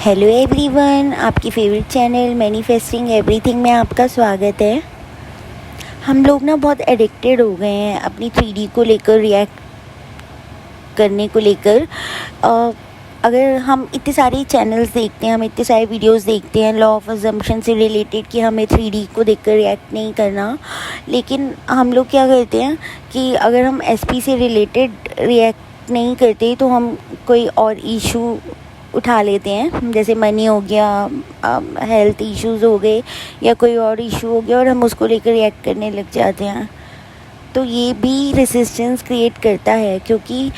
Hello everyone, आपकी favourite channel manifesting everything में आपका स्वागत है। हम लोग ना बहुत एडिक्टेड हो गए हैं अपनी 3D को लेकर, रिएक्ट करने को लेकर। अगर हम इतने सारे चैनल्स देखते हैं, हम इतने सारे वीडियोस देखते हैं लॉ ऑफ अजम्पशन से रिलेटेड कि हमें 3D को देखकर रिएक्ट नहीं करना, लेकिन हम लोग क्या करते हैं कि अगर हम एसपी से रिलेटेड रिएक्ट नहीं करते तो हम कोई और इशू उठा लेते हैं, जैसे मनी हो गया, हेल्थ इश्यूज हो गए या कोई और इशू हो गया, और हम उसको लेकर रिएक्ट करने लग जाते हैं। तो ये भी रेसिस्टेंस क्रिएट करता है, क्योंकि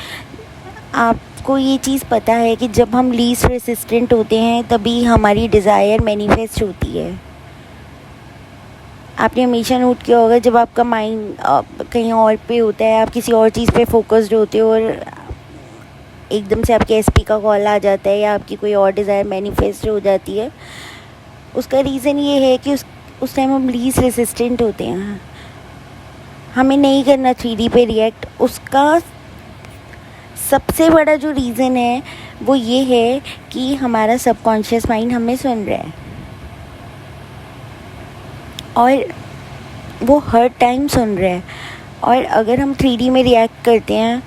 आपको ये चीज़ पता है कि जब हम लीस्ट रेसिस्टेंट होते हैं तभी हमारी डिज़ायर मैनिफेस्ट होती है। आपने हमेशा नोट किया होगा, जब आपका माइंड कहीं और पे होता है, आप किसी और चीज़ पे फोकस्ड होते हो और एकदम से आपके एसपी का कॉल आ जाता है या आपकी कोई और डिज़ायर मैनिफेस्ट हो जाती है, उसका रीज़न ये है कि उस टाइम हम लीस्ट रेसिस्टेंट होते हैं। हमें नहीं करना 3D पे रिएक्ट। उसका सबसे बड़ा जो रीज़न है वो ये है कि हमारा सबकॉन्शियस माइंड हमें सुन रहा है, और वो हर टाइम सुन रहा है। और अगर हम 3D में रिएक्ट करते हैं,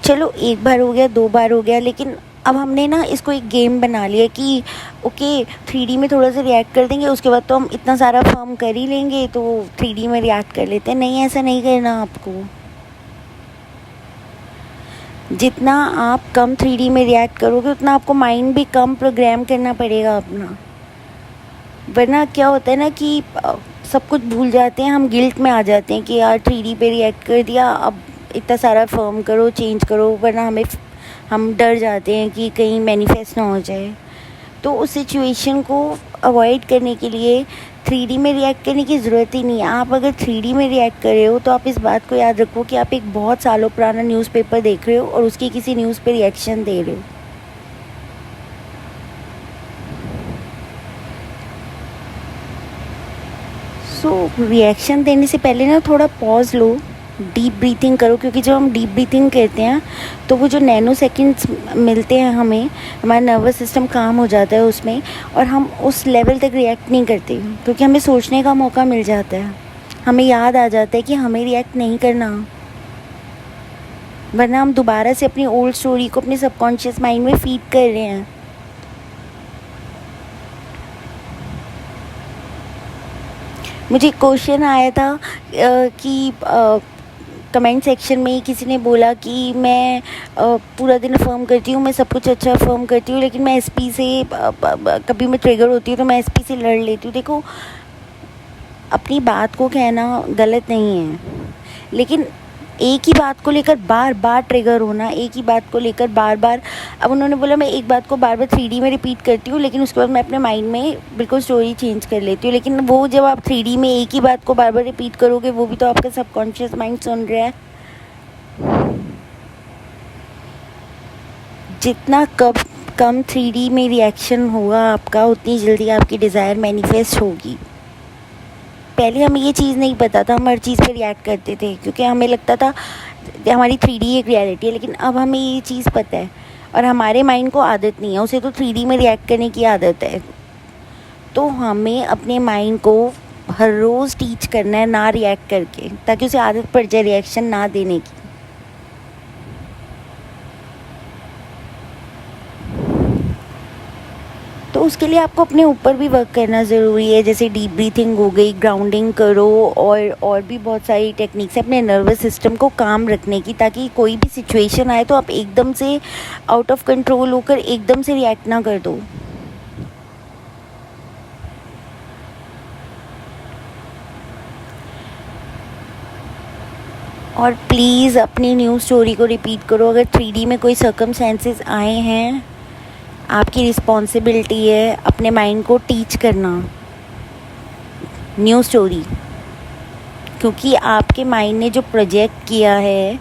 चलो एक बार हो गया, 2 बार हो गया, लेकिन अब हमने ना इसको एक गेम बना लिया कि ओके 3D में थोड़ा सा रिएक्ट कर देंगे, उसके बाद तो हम इतना सारा फॉर्म कर ही लेंगे तो 3D में रिएक्ट कर लेते हैं। नहीं, ऐसा नहीं करना आपको। जितना आप कम 3D में रिएक्ट करोगे उतना आपको माइंड भी कम प्रोग्राम करना पड़ेगा अपना। वरना क्या होता है ना कि सब कुछ भूल जाते हैं, हम गिल्ट में आ जाते हैं कि यार 3D पे रिएक्ट कर दिया, अब इतना सारा फॉर्म करो, चेंज करो, वरना हम डर जाते हैं कि कहीं मैनिफेस्ट ना हो जाए। तो उस सिचुएशन को अवॉइड करने के लिए 3D में रिएक्ट करने की ज़रूरत ही नहीं है। आप अगर 3D में रिएक्ट कर रहे हो तो आप इस बात को याद रखो कि आप एक बहुत सालों पुराना न्यूज़पेपर देख रहे हो और उसकी किसी न्यूज़ पे रिएक्शन दे रहे हो। रिएक्शन देने से पहले ना थोड़ा पॉज लो, डीप ब्रीथिंग करो, क्योंकि जब हम डीप ब्रीथिंग करते हैं तो वो जो नैनो सेकेंड्स मिलते हैं हमें, हमारा नर्वस सिस्टम काम हो जाता है उसमें, और हम उस लेवल तक रिएक्ट नहीं करते, क्योंकि हमें सोचने का मौका मिल जाता है, हमें याद आ जाता है कि हमें रिएक्ट नहीं करना। वरना हम दोबारा से अपनी ओल्ड स्टोरी को अपने सबकॉन्शियस माइंड में फीड कर रहे हैं। मुझे क्वेश्चन आया था कि कमेंट सेक्शन में किसी ने बोला कि मैं पूरा दिन अफर्म करती हूँ, मैं सब कुछ अच्छा अफर्म करती हूँ, लेकिन मैं एसपी से कभी मैं ट्रिगर होती हूँ तो मैं एसपी से लड़ लेती हूँ। देखो, अपनी बात को कहना गलत नहीं है, लेकिन एक ही बात को लेकर बार बार ट्रिगर होना, एक ही बात को लेकर बार बार। अब उन्होंने बोला मैं एक बात को बार बार 3D में रिपीट करती हूँ, लेकिन उसके बाद मैं अपने माइंड में बिल्कुल स्टोरी चेंज कर लेती हूँ। लेकिन वो जब आप 3D में एक ही बात को बार बार रिपीट करोगे, वो भी तो आपका सबकॉन्शियस माइंड सुन रहा है। जितना कम 3D में रिएक्शन होगा आपका, उतनी जल्दी आपकी डिज़ायर मैनिफेस्ट होगी। पहले हमें ये चीज़ नहीं पता था, हम हर चीज़ पे रिएक्ट करते थे क्योंकि हमें लगता था हमारी 3D एक रियलिटी है, लेकिन अब हमें ये चीज़ पता है और हमारे माइंड को आदत नहीं है, उसे तो 3D में रिएक्ट करने की आदत है। तो हमें अपने माइंड को हर रोज़ टीच करना है ना रिएक्ट करके, ताकि उसे आदत पड़ जाए रिएक्शन ना देने की। तो उसके लिए आपको अपने ऊपर भी वर्क करना ज़रूरी है, जैसे डीप ब्रीथिंग हो गई, ग्राउंडिंग करो, और भी बहुत सारी टेक्निक्स है अपने नर्वस सिस्टम को काम रखने की, ताकि कोई भी सिचुएशन आए तो आप एकदम से आउट ऑफ कंट्रोल होकर एकदम से रिएक्ट ना कर दो। और प्लीज़ अपनी न्यू स्टोरी को रिपीट करो। अगर 3D में कोई सर्कमस्टेंसेस आए हैं, आपकी रिस्पॉन्सिबिलिटी है अपने माइंड को टीच करना न्यू स्टोरी, क्योंकि आपके माइंड ने जो प्रोजेक्ट किया है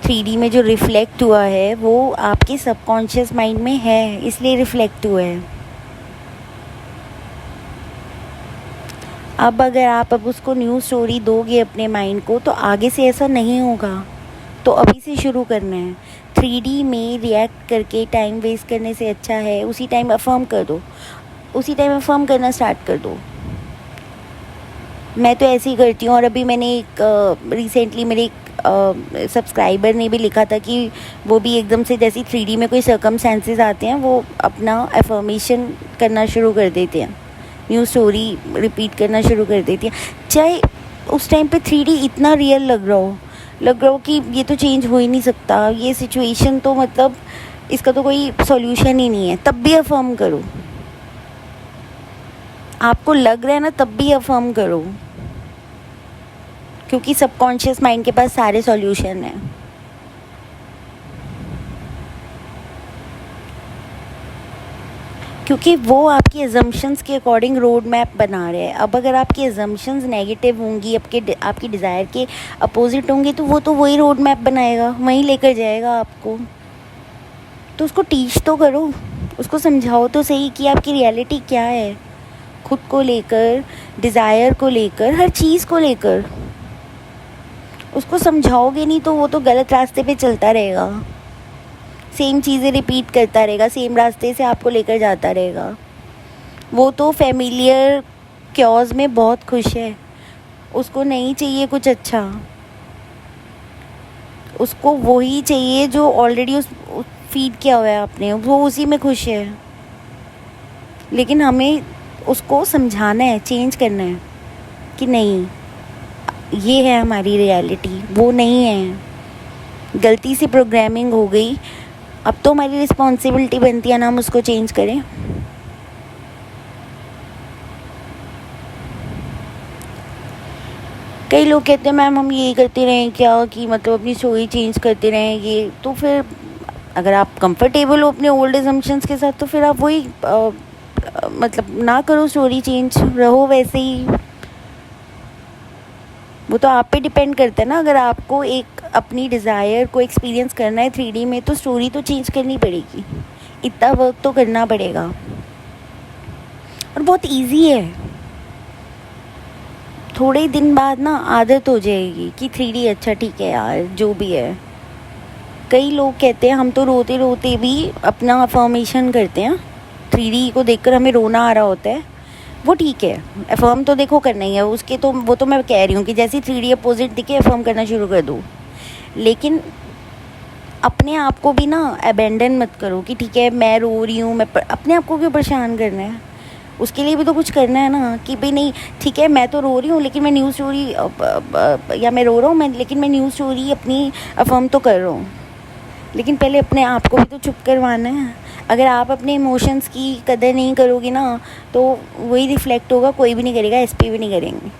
3D में, जो रिफ्लेक्ट हुआ है, वो आपके सबकॉन्शियस माइंड में है, इसलिए रिफ्लेक्ट हुआ है। अब अगर आप उसको न्यू स्टोरी दोगे अपने माइंड को, तो आगे से ऐसा नहीं होगा। तो अभी से शुरू करना है। 3D में रिएक्ट करके टाइम वेस्ट करने से अच्छा है उसी टाइम अफर्म कर दो, उसी टाइम अफर्म करना स्टार्ट कर दो। मैं तो ऐसे ही करती हूँ। और अभी मैंने एक रिसेंटली मेरे एक सब्सक्राइबर ने भी लिखा था कि वो भी एकदम से जैसे 3D में कोई सर्कमस्टेंसेस आते हैं वो अपना अफर्मेशन करना शुरू कर देते हैं, न्यू स्टोरी रिपीट करना शुरू कर देती है, चाहे उस टाइम पे 3D इतना रियल लग रहा हो कि ये तो चेंज हो ही नहीं सकता, ये सिचुएशन तो मतलब इसका तो कोई सॉल्यूशन ही नहीं है, तब भी अफर्म करो। आपको लग रहा है ना, तब भी अफर्म करो, क्योंकि सबकॉन्शियस माइंड के पास सारे सॉल्यूशन हैं। क्योंकि वो आपकी एजम्पशंस के अकॉर्डिंग रोड मैप बना रहे हैं। अब अगर आपकी एजम्पशंस नेगेटिव होंगी, आपकी डिज़ायर के अपोजिट होंगी, तो वो वही रोड मैप बनाएगा, वहीं लेकर जाएगा आपको। तो उसको टीच तो करो, उसको समझाओ तो सही कि आपकी रियलिटी क्या है, खुद को लेकर, डिज़ायर को लेकर, हर चीज़ को लेकर। उसको समझाओगे नहीं तो वो तो गलत रास्ते पे चलता रहेगा, सेम चीज़ें रिपीट करता रहेगा, सेम रास्ते से आपको लेकर जाता रहेगा। वो तो फेमिलियर क्योज में बहुत खुश है, उसको नहीं चाहिए कुछ अच्छा, उसको वही चाहिए जो ऑलरेडी उस फीड किया हुआ है आपने, वो उसी में खुश है। लेकिन हमें उसको समझाना है, चेंज करना है कि नहीं, ये है हमारी रियलिटी, वो नहीं है। गलती से प्रोग्रामिंग हो गई, अब तो हमारी रिस्पॉन्सिबिलिटी बनती है ना हम उसको चेंज करें। कई लोग कहते हैं मैम हम यही करते रहें क्या, कि मतलब अपनी स्टोरी चेंज करते रहें, ये तो फिर अगर आप कंफर्टेबल हो अपने ओल्ड असम्पशंस के साथ तो फिर आप वही मतलब ना करो, स्टोरी चेंज, रहो वैसे ही। वो तो आप पे डिपेंड करता है ना। अगर आपको एक अपनी डिज़ायर को एक्सपीरियंस करना है 3D में तो स्टोरी तो चेंज करनी पड़ेगी, इतना वर्क तो करना पड़ेगा। और बहुत इजी है, थोड़े ही दिन बाद ना आदत हो जाएगी कि 3D अच्छा ठीक है यार, जो भी है। कई लोग कहते हैं हम तो रोते रोते भी अपना अफर्मेशन करते हैं, 3D को देखकर हमें रोना आ रहा होता है, वो ठीक है, अफर्म तो देखो करना ही है उसके, तो वो तो मैं कह रही हूँ कि जैसे 3D अपोजिट दिखे अफर्म करना शुरू कर दो। लेकिन अपने आप को भी ना अबेंडन मत करो कि ठीक है मैं रो रही हूँ, मैं अपने आप को क्यों परेशान करना है, उसके लिए भी तो कुछ करना है ना। कि भाई नहीं ठीक है मैं तो रो रही हूँ लेकिन मैं न्यूज़ स्टोरी या मैं रो रहा हूँ लेकिन मैं न्यूज़ स्टोरी अपनी अफर्म तो कर रहा हूँ। लेकिन पहले अपने आप को भी तो चुप करवाना है। अगर आप अपने इमोशंस की कदर नहीं करोगे ना तो वही रिफ्लेक्ट होगा, कोई भी नहीं करेगा, एसपी भी नहीं करेंगे।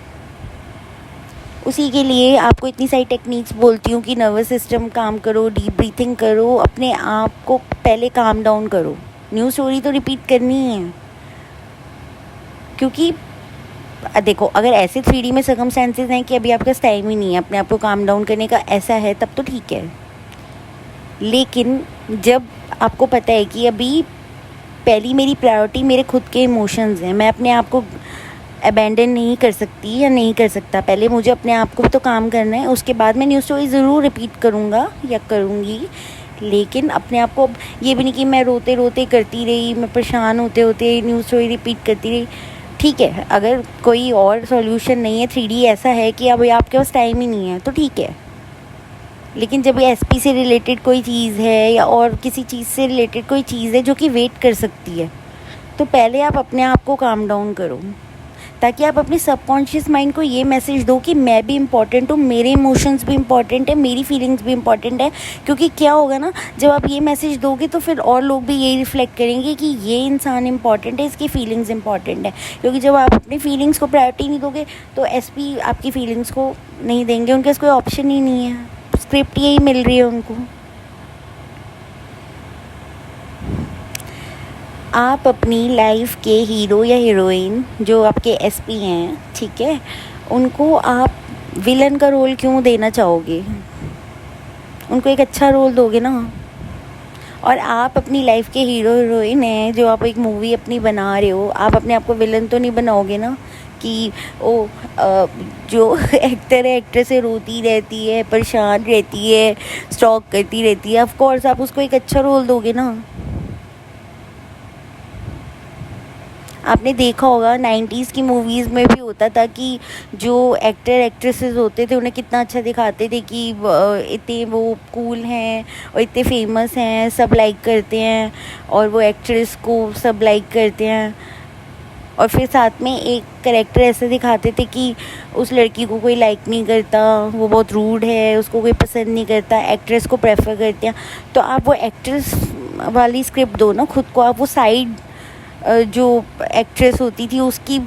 उसी के लिए आपको इतनी सारी टेक्निक्स बोलती हूँ कि नर्वस सिस्टम काम करो, डीप ब्रीथिंग करो, अपने आप को पहले काम डाउन करो। न्यू स्टोरी तो रिपीट करनी ही है, क्योंकि देखो अगर ऐसे 3D में सर्कमस्टेंसेस हैं कि अभी आपके पास टाइम ही नहीं है अपने आप को काम डाउन करने का, ऐसा है तब तो ठीक है। लेकिन जब आपको पता है कि अभी पहली मेरी प्रायोरिटी मेरे खुद के इमोशंस हैं, मैं अपने आप को अबेंडन नहीं कर सकती या नहीं कर सकता, पहले मुझे अपने आप को तो काम करना है, उसके बाद मैं न्यू स्टोरी ज़रूर रिपीट करूँगा या करूँगी। लेकिन अपने आप को ये भी नहीं कि मैं रोते रोते करती रही, मैं परेशान होते होते न्यू स्टोरी रिपीट करती रही। ठीक है, अगर कोई और सॉल्यूशन नहीं है, 3D ऐसा है कि अभी आपके पास टाइम ही नहीं है तो ठीक है। लेकिन जब ये एसपी से रिलेटेड कोई चीज़ है या और किसी चीज़ से रिलेटेड कोई चीज़ है जो कि वेट कर सकती है, तो पहले आप अपने आप को काम डाउन करो, ताकि आप अपने सबकॉन्शियस माइंड को ये मैसेज दो कि मैं भी इम्पॉर्टेंट हूँ, मेरे इमोशंस भी इम्पॉर्टेंट है, मेरी फीलिंग्स भी इम्पॉर्टेंट है। क्योंकि क्या होगा ना, जब आप ये मैसेज दोगे तो फिर और लोग भी यही रिफ्लेक्ट करेंगे कि ये इंसान इम्पॉर्टेंट है, इसकी फीलिंग्स इम्पॉर्टेंट है। क्योंकि जब आप अपनी फीलिंग्स को प्रायोरिटी नहीं दोगे तो एसपी आपकी फीलिंग्स को नहीं देंगे, उनके पास कोई ऑप्शन ही नहीं है, स्क्रिप्ट यही मिल रही है उनको। आप अपनी लाइफ के हीरो या हीरोइन जो आपके एसपी हैं, ठीक है, उनको आप विलन का रोल क्यों देना चाहोगे? उनको एक अच्छा रोल दोगे ना। और आप अपनी लाइफ के हीरो हीरोइन हैं, जो आप एक मूवी अपनी बना रहे हो, आप अपने आप को विलन तो नहीं बनाओगे ना कि वो जो एक्टर है एक्ट्रेस है रोती रहती है, परेशान रहती है, स्टॉक करती रहती है, ऑफ कोर्स आप उसको एक अच्छा रोल दोगे ना। आपने देखा होगा 90s की मूवीज़ में भी होता था कि जो एक्टर एक्ट्रेसेस होते थे उन्हें कितना अच्छा दिखाते थे कि इतने वो कूल हैं और इतने फेमस हैं, सब लाइक करते हैं, और वो एक्ट्रेस को सब लाइक करते हैं। और फिर साथ में एक कैरेक्टर ऐसे दिखाते थे कि उस लड़की को कोई लाइक नहीं करता, वो बहुत रूड है, उसको कोई पसंद नहीं करता, एक्ट्रेस को प्रेफर करते हैं। तो आप वो एक्ट्रेस वाली स्क्रिप्ट दो ना खुद को, आप वो साइड जो एक्ट्रेस होती थी उसकी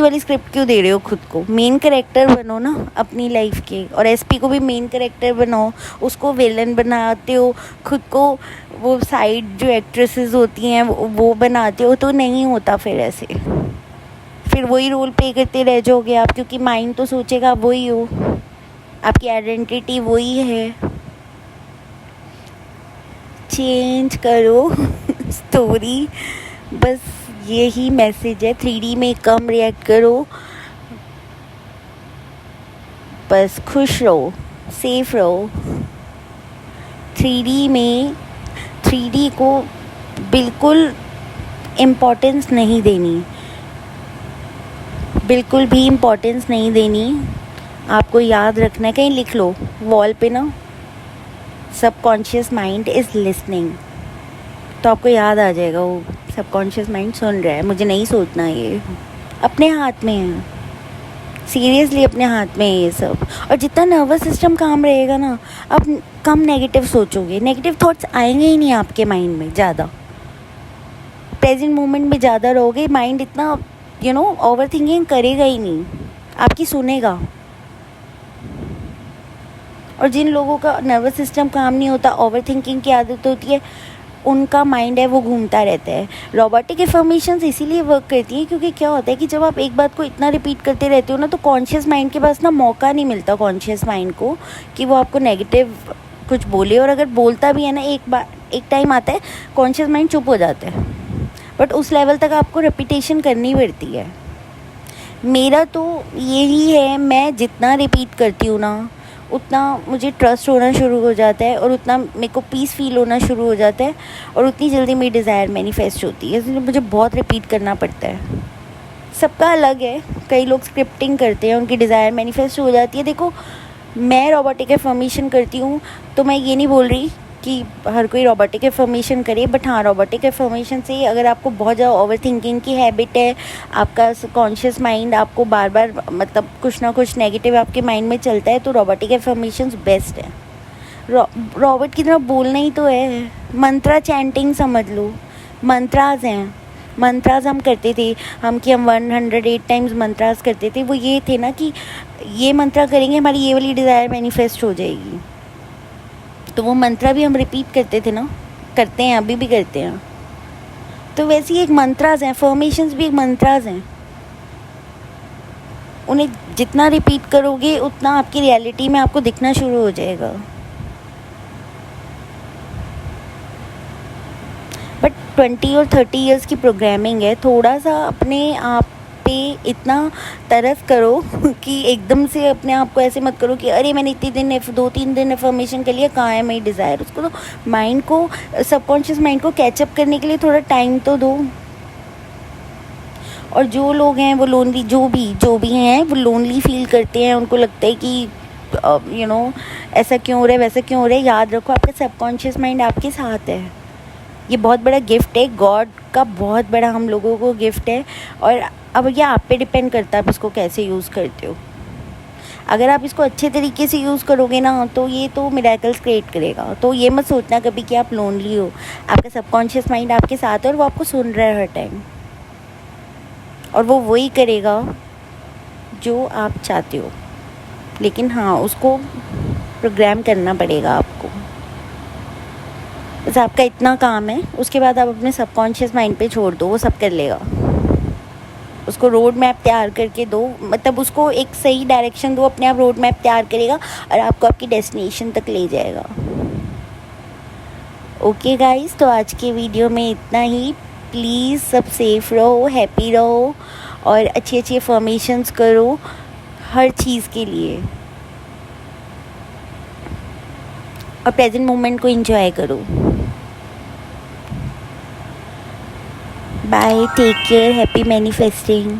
वाली स्क्रिप्ट क्यों दे रहे हो खुद को? मेन कैरेक्टर बनो ना अपनी लाइफ के। और एसपी को भी मेन कैरेक्टर बनाओ, उसको विलन बनाते हो, खुद को वो साइड जो एक्ट्रेसेस होती हैं वो बनाते हो, तो नहीं होता फिर ऐसे। फिर वही रोल प्ले करते रह जाओगे आप, क्योंकि माइंड तो सोचेगा आप वही हो, आपकी आइडेंटिटी वही है। चेंज करो स्टोरी, बस यही मैसेज है। 3D में कम रिएक्ट करो, बस खुश रहो, सेफ रहो। 3D को बिल्कुल इम्पोर्टेंस नहीं देनी, बिल्कुल भी इम्पोर्टेंस नहीं देनी। आपको याद रखना है, कहीं लिख लो वॉल पे ना, सबकॉन्शियस माइंड इज़ लिसनिंग, तो आपको याद आ जाएगा वो सबकॉन्शियस माइंड सुन रहा है, मुझे नहीं सोचना, ये अपने हाथ में है, सीरियसली अपने हाथ में है ये सब। और जितना नर्वस सिस्टम काम रहेगा ना, आप कम नेगेटिव सोचोगे, नेगेटिव थॉट्स आएंगे ही नहीं आपके माइंड में ज़्यादा। प्रेजेंट मोमेंट में ज़्यादा रहोगे, माइंड इतना ओवर थिंकिंग करेगा ही नहीं, आपकी सुनेगा। और जिन लोगों का नर्वस सिस्टम काम नहीं होता, ओवर थिंकिंग की आदत होती है, उनका माइंड है वो घूमता रहता है। रोबोटिक इन्फॉर्मेशन इसीलिए वर्क करती है क्योंकि क्या होता है कि जब आप एक बात को इतना रिपीट करते रहते हो ना, तो कॉन्शियस माइंड के पास ना मौका नहीं मिलता कॉन्शियस माइंड को कि वो आपको नेगेटिव कुछ बोले। और अगर बोलता भी है ना, एक टाइम आता है कॉन्शियस माइंड चुप हो जाता है, बट उस लेवल तक आपको रिपीटेशन करनी पड़ती है। मेरा तो यही है, मैं जितना रिपीट करती हूँ ना, उतना मुझे ट्रस्ट होना शुरू हो जाता है, और उतना मेरे को पीस फील होना शुरू हो जाता है, और उतनी जल्दी मेरी डिज़ायर मैनिफेस्ट होती है। इसलिए मुझे बहुत रिपीट करना पड़ता है। सबका अलग है, कई लोग स्क्रिप्टिंग करते हैं, उनकी डिज़ायर मैनिफेस्ट हो जाती है। देखो, मैं रोबोटिक इन्फॉर्मेशन करती हूँ, तो मैं ये नहीं बोल रही कि हर कोई रोबोटिक इन्फॉर्मेशन करे, बट हाँ, रोबोटिक इन्फॉर्मेशन से अगर आपको बहुत ज़्यादा ओवर थिंकिंग की हैबिट है, आपका कॉन्शियस माइंड आपको बार बार मतलब कुछ ना कुछ नेगेटिव आपके माइंड में चलता है, तो रोबोटिक इन्फॉर्मेशन बेस्ट है। रोबोट की तरह बोलना ही तो है, मंत्रा चैंटिंग समझ लो, मंत्राज हैं। मंत्राज हम करते थे, हम 108 टाइम्स मंत्राज करते थे। वो ये थे ना कि ये मंत्रा करेंगे हमारी ये वाली डिज़ायर मैनिफेस्ट हो जाएगी, तो वो मंत्रा भी हम रिपीट करते थे ना, करते हैं, अभी भी करते हैं। तो वैसे ही एक मंत्राज हैं, अफर्मेशंस भी एक मंत्राज हैं। उन्हें जितना रिपीट करोगे उतना आपकी रियलिटी में आपको दिखना शुरू हो जाएगा। बट 20 और 30 इयर्स की प्रोग्रामिंग है, थोड़ा सा अपने आप पे इतना तरस करो कि एकदम से अपने आप को ऐसे मत करो कि अरे मैंने इतने दिन 2-3 दिन इन्फॉर्मेशन के लिए, कहाँ है मेरी डिज़ायर। उसको तो माइंड को, सबकॉन्शियस माइंड को कैचअप करने के लिए थोड़ा टाइम तो दो। और जो लोग हैं वो लोनली, जो भी हैं वो लोनली फील करते हैं, उनको लगता है कि ऐसा क्यों हो रहा है, वैसा क्यों हो रहा है, याद रखो आपका सबकॉन्शियस माइंड आपके साथ है। ये बहुत बड़ा गिफ्ट है, गॉड का बहुत बड़ा हम लोगों को गिफ्ट है। और अब ये आप पे डिपेंड करता है आप इसको कैसे यूज़ करते हो। अगर आप इसको अच्छे तरीके से यूज़ करोगे ना, तो ये तो मिरेकल्स क्रिएट करेगा। तो ये मत सोचना कभी कि आप लोनली हो, आपका सबकॉन्शियस माइंड आपके साथ है और वो आपको सुन रहा है हर टाइम, और वो वही करेगा जो आप चाहते हो। लेकिन हाँ, उसको प्रोग्राम करना पड़ेगा आपको। बस आपका इतना काम है, उसके बाद आप अपने सबकॉन्शियस माइंड पे छोड़ दो, वो सब कर लेगा। उसको रोड मैप तैयार करके दो, मतलब उसको एक सही डायरेक्शन दो, अपने आप रोड मैप तैयार करेगा और आपको आपकी डेस्टिनेशन तक ले जाएगा। ओके गाइस, तो आज के वीडियो में इतना ही। प्लीज़ सब सेफ रहो, हैप्पी रहो, और अच्छी अच्छी अफर्मेशंस करो हर चीज़ के लिए, और प्रेजेंट मोमेंट को एंजॉय करो। Bye, take care, happy manifesting.